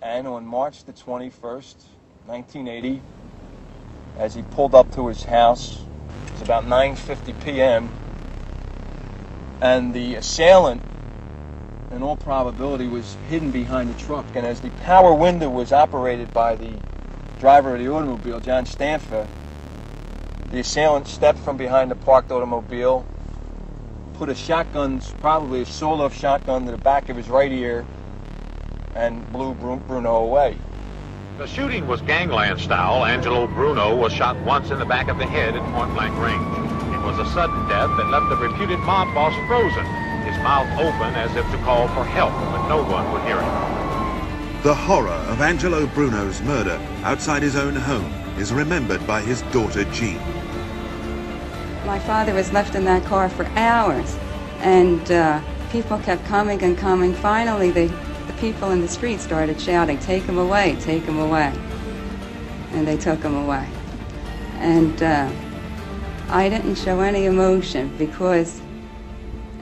And on March the 21st, 1980, as he pulled up to his house, it was about 9:50 p.m., and the assailant, in all probability, was hidden behind the truck. And as the power window was operated by the driver of the automobile, John Stanfa, the assailant stepped from behind the parked automobile, put a shotgun, probably a sawed-off shotgun, to the back of his right ear, and blew Bruno away. The shooting was gangland style. Angelo Bruno was shot once in the back of the head at point-blank range. It was a sudden death that left the reputed mob boss frozen, his mouth open as if to call for help, but no one would hear him. The horror of Angelo Bruno's murder outside his own home is remembered by his daughter Jean. My father was left in that car for hours, and people kept coming and coming. Finally, the people in the street started shouting, "Take him away, take him away." And they took him away. And I didn't show any emotion, because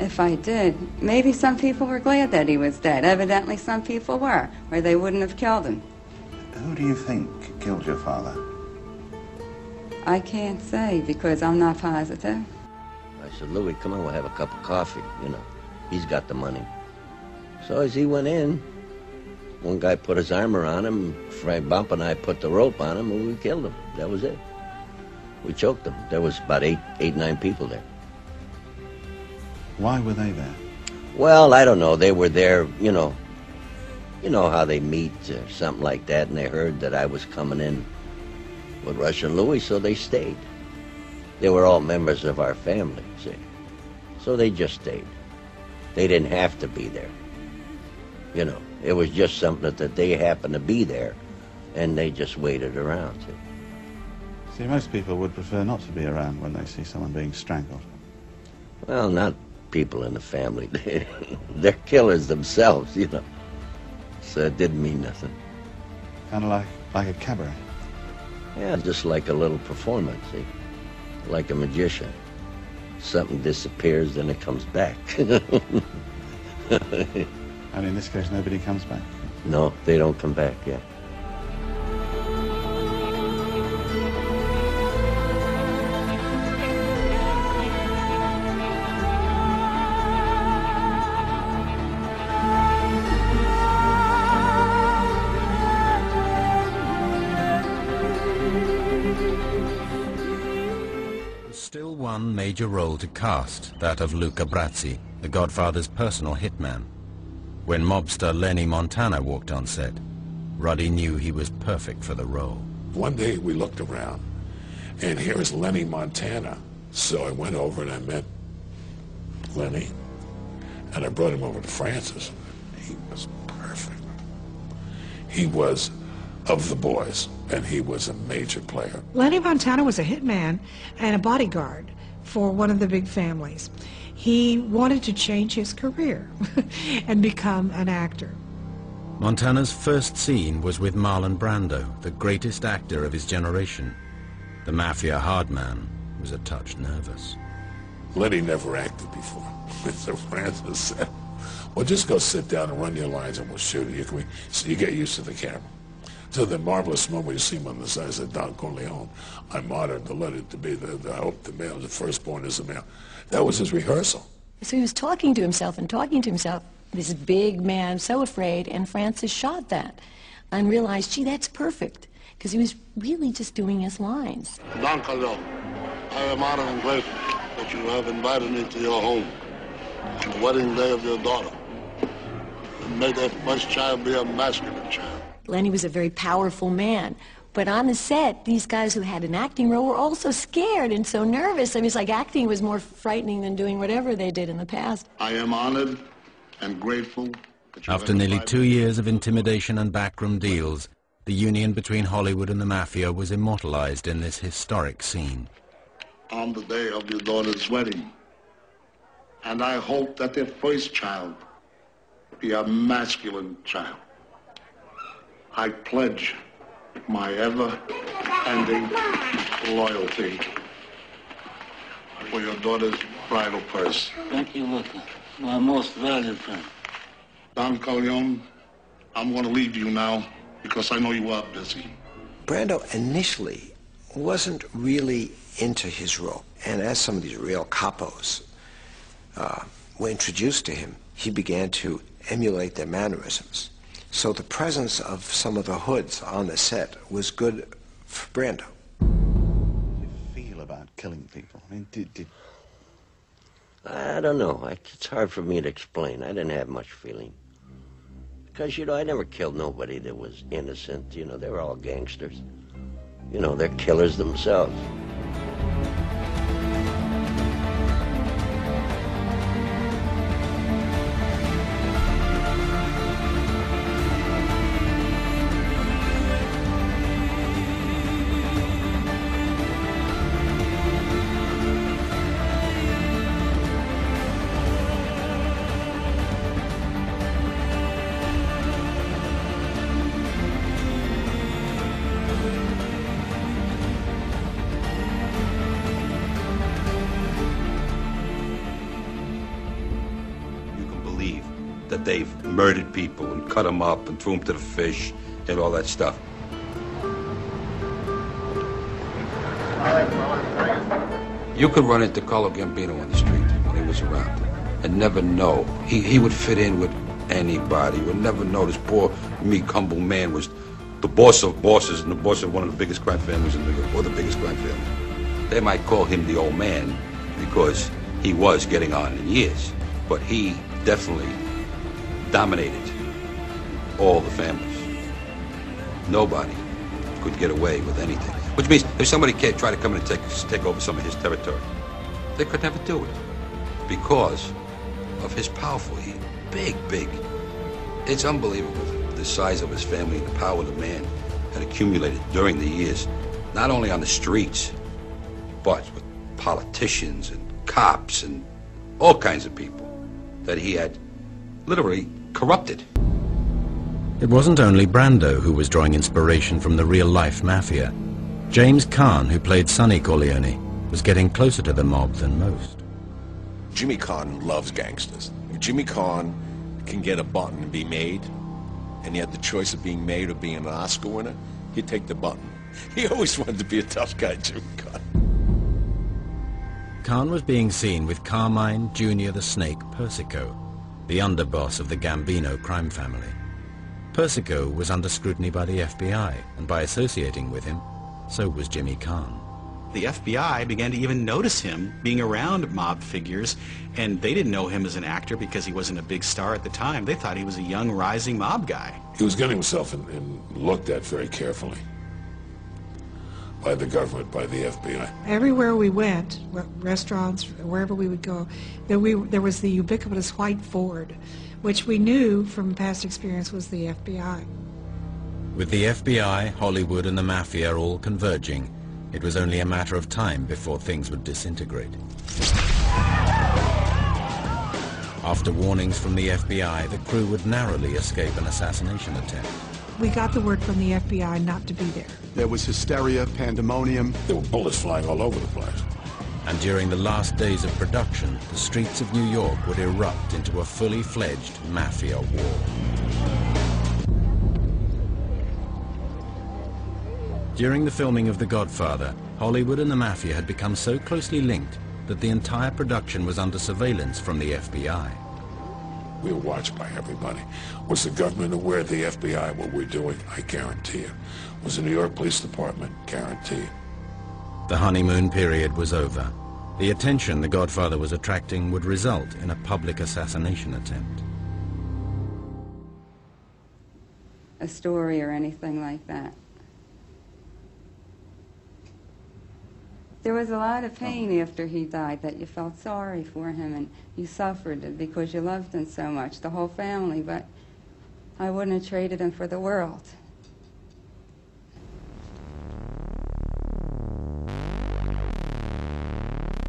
if I did, maybe some people were glad that he was dead. Evidently some people were, or they wouldn't have killed him. Who do you think killed your father? I can't say, because I'm not positive. I said, "Louis, come on, we'll have a cup of coffee, you know. He's got the money." So as he went in, one guy put his arm around him, Frank Bump and I put the rope on him, and we killed him. That was it. We choked him. There was about eight, 9 people there. Why were they there? Well, I don't know. They were there, you know how they meet or something like that, and they heard that I was coming in with Russian Louis, so they stayed. They were all members of our family, see. So they just stayed. They didn't have to be there. You know, it was just something that they happened to be there, and they just waited around, see. See, most people would prefer not to be around when they see someone being strangled. Well, not people in the family. They're killers themselves, you know. So it didn't mean nothing. Kind of like a cabaret. Yeah, just like a little performance, see? Like a magician. Something disappears, then it comes back. And in this case, nobody comes back. No, they don't come back, yeah. Still one major role to cast, that of Luca Brasi, the Godfather's personal hitman. When mobster Lenny Montana walked on set, Ruddy knew he was perfect for the role. One day we looked around, and here is Lenny Montana. So I went over and I met Lenny, and I brought him over to Francis. He was perfect. He was of the boys, and he was a major player. Lenny Montana was a hitman and a bodyguard for one of the big families. He wanted to change his career and become an actor. Montana's first scene was with Marlon Brando, the greatest actor of his generation. The Mafia hard man was a touch nervous. Lenny never acted before. So Francis said, "Well, just go sit down and run your lines and we'll shoot it. So you get used to the camera." So the marvelous moment you see him on the side, said, "Don Corleone, I'm honored to let it to be I hope the male, the firstborn is the male." That was his rehearsal. So he was talking to himself and talking to himself, this big man, so afraid, and Francis shot that and realized, gee, that's perfect, because he was really just doing his lines. Don Corleone, I am honored and grateful that you have invited me to your home on the wedding day of your daughter. And may that first child be a masculine child. Lenny was a very powerful man, but on the set, these guys who had an acting role were also scared and so nervous. I mean, it's like acting was more frightening than doing whatever they did in the past. I am honored and grateful that you After nearly 2 years of intimidation and backroom deals, the union between Hollywood and the Mafia was immortalized in this historic scene. On the day of your daughter's wedding, and I hope that their first child be a masculine child. I pledge my ever-ending loyalty for your daughter's bridal purse. Thank you, Luca. My most valued friend. Don Corleone, I'm going to leave you now. because I know you are busy. Brando initially wasn't really into his role, and as some of these real capos were introduced to him, he began to emulate their mannerisms. So the presence of some of the hoods on the set was good for Brando. How do you feel about killing people? I mean, I don't know. It's hard for me to explain. I didn't have much feeling. Because, you know, I never killed nobody that was innocent. You know, they were all gangsters. You know, they're killers themselves. That they've murdered people and cut them up and threw them to the fish and all that stuff. You could run into Carlo Gambino on the street when he was around and never know. He would fit in with anybody. You would never know this poor, meek, humble man was the boss of bosses and the boss of one of the biggest crime families in New York, or the biggest crime family. They might call him the old man because he was getting on in years, but he definitely dominated all the families. Nobody could get away with anything. Which means if somebody tried to come in and take over some of his territory, they could never do it because of his powerful, big. It's unbelievable the size of his family and the power the man had accumulated during the years, not only on the streets, but with politicians and cops and all kinds of people that he had literally corrupted. It wasn't only Brando who was drawing inspiration from the real-life mafia. James Caan, who played Sonny Corleone, was getting closer to the mob than most. Jimmy Caan loves gangsters. If Jimmy Caan can get a button and be made, and he had the choice of being made or being an Oscar winner, he'd take the button. He always wanted to be a tough guy, Jimmy Caan. Caan was being seen with Carmine Jr. the Snake Persico, the underboss of the Gambino crime family. Persico was under scrutiny by the FBI, and by associating with him, so was Jimmy Caan. The FBI began to even notice him being around mob figures, and they didn't know him as an actor because he wasn't a big star at the time. They thought he was a young, rising mob guy. He was getting himself and looked at very carefully by the government, by the FBI. Everywhere we went, restaurants, wherever we would go, there was the ubiquitous white Ford, which we knew from past experience was the FBI. With the FBI, Hollywood and the Mafia all converging, it was only a matter of time before things would disintegrate. After warnings from the FBI, the crew would narrowly escape an assassination attempt. We got the word from the FBI not to be there. There was hysteria, pandemonium. There were bullets flying all over the place. And during the last days of production, the streets of New York would erupt into a fully fledged Mafia war. During the filming of The Godfather, Hollywood and the Mafia had become so closely linked that the entire production was under surveillance from the FBI. We were watched by everybody. Was the government aware of the FBI, what we're doing? I guarantee you. Was the New York Police Department? Guarantee you. The honeymoon period was over. The attention The Godfather was attracting would result in a public assassination attempt. A story or anything like that. There was a lot of pain after he died, that you felt sorry for him and you suffered because you loved him so much, the whole family, but I wouldn't have traded him for the world.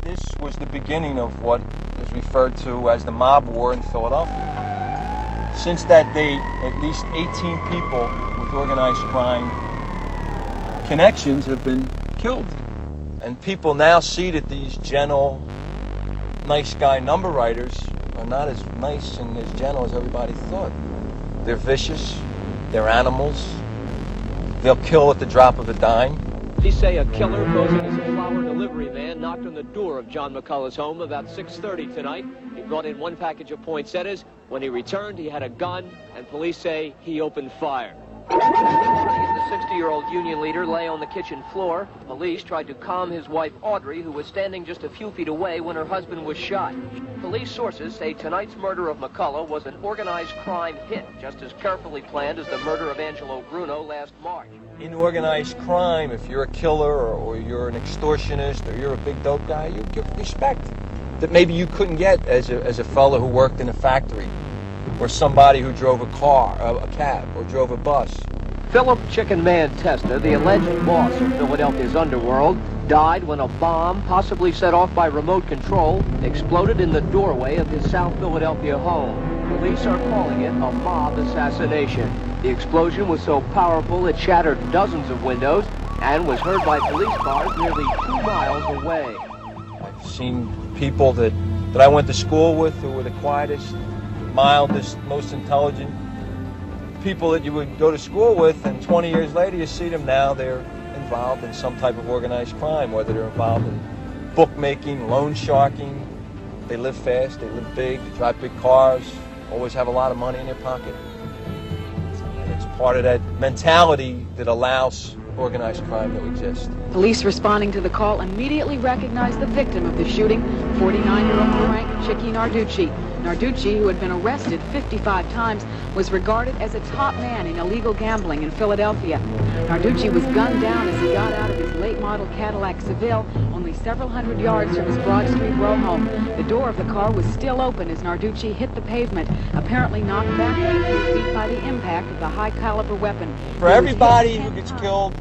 This was the beginning of what is referred to as the mob war in Philadelphia. Since that date, at least 18 people with organized crime connections have been killed. And people now see that these gentle, nice guy number writers are not as nice and as gentle as everybody thought. They're vicious, they're animals, they'll kill at the drop of a dime. Police say a killer posing as a flower delivery man knocked on the door of John McCullough's home about 6:30 tonight. He brought in one package of poinsettias. When he returned, he had a gun, and police say he opened fire. The 60-year-old union leader lay on the kitchen floor. Police tried to calm his wife, Audrey, who was standing just a few feet away when her husband was shot. Police sources say tonight's murder of McCullough was an organized crime hit, just as carefully planned as the murder of Angelo Bruno last March. In organized crime, if you're a killer or you're an extortionist or you're a big dope guy, you give respect that maybe you couldn't get as a fellow who worked in a factory or somebody who drove a car, a cab, or drove a bus. Philip Chicken Man Testa, the alleged boss of Philadelphia's underworld, died when a bomb, possibly set off by remote control, exploded in the doorway of his South Philadelphia home. Police are calling it a mob assassination. The explosion was so powerful it shattered dozens of windows and was heard by police cars nearly 2 miles away. I've seen people that I went to school with who were the quietest, mildest, most intelligent people that you would go to school with, and 20 years later you see them now, they're involved in some type of organized crime, whether they're involved in bookmaking, loan sharking. They live fast, they live big, they drive big cars, always have a lot of money in their pocket. And it's part of that mentality that allows organized crime to exist. Police responding to the call immediately recognized the victim of the shooting, 49-year-old Frank Chicky Narducci. Narducci, who had been arrested 55 times, was regarded as a top man in illegal gambling in Philadelphia. Narducci was gunned down as he got out of his late-model Cadillac Seville, only several hundred yards from his Broad Street row home. The door of the car was still open as Narducci hit the pavement, apparently knocked back a few feet by the impact of the high-caliber weapon. For everybody who gets killed,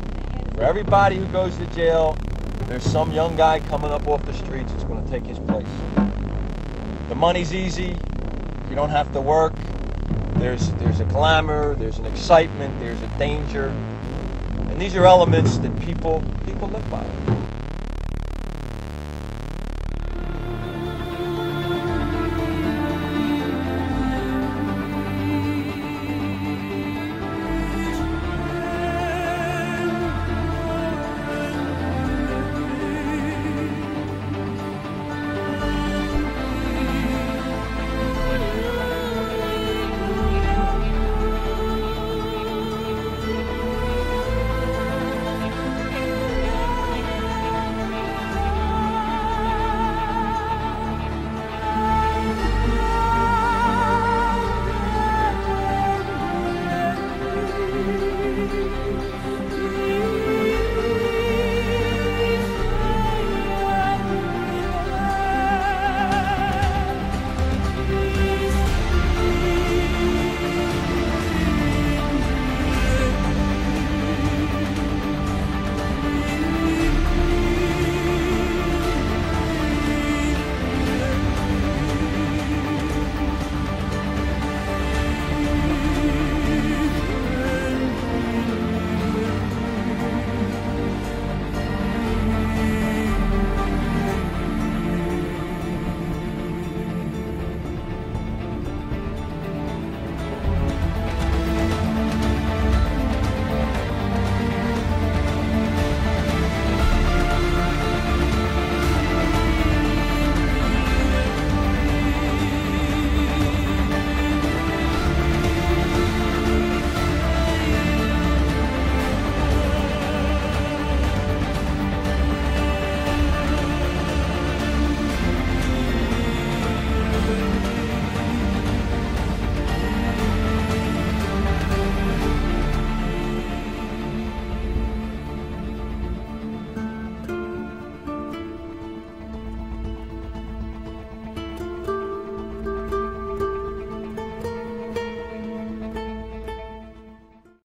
for everybody who goes to jail, there's some young guy coming up off the streets who's going to take his place. The money's easy, you don't have to work, there's a glamour, there's an excitement, there's a danger, and these are elements that people live by.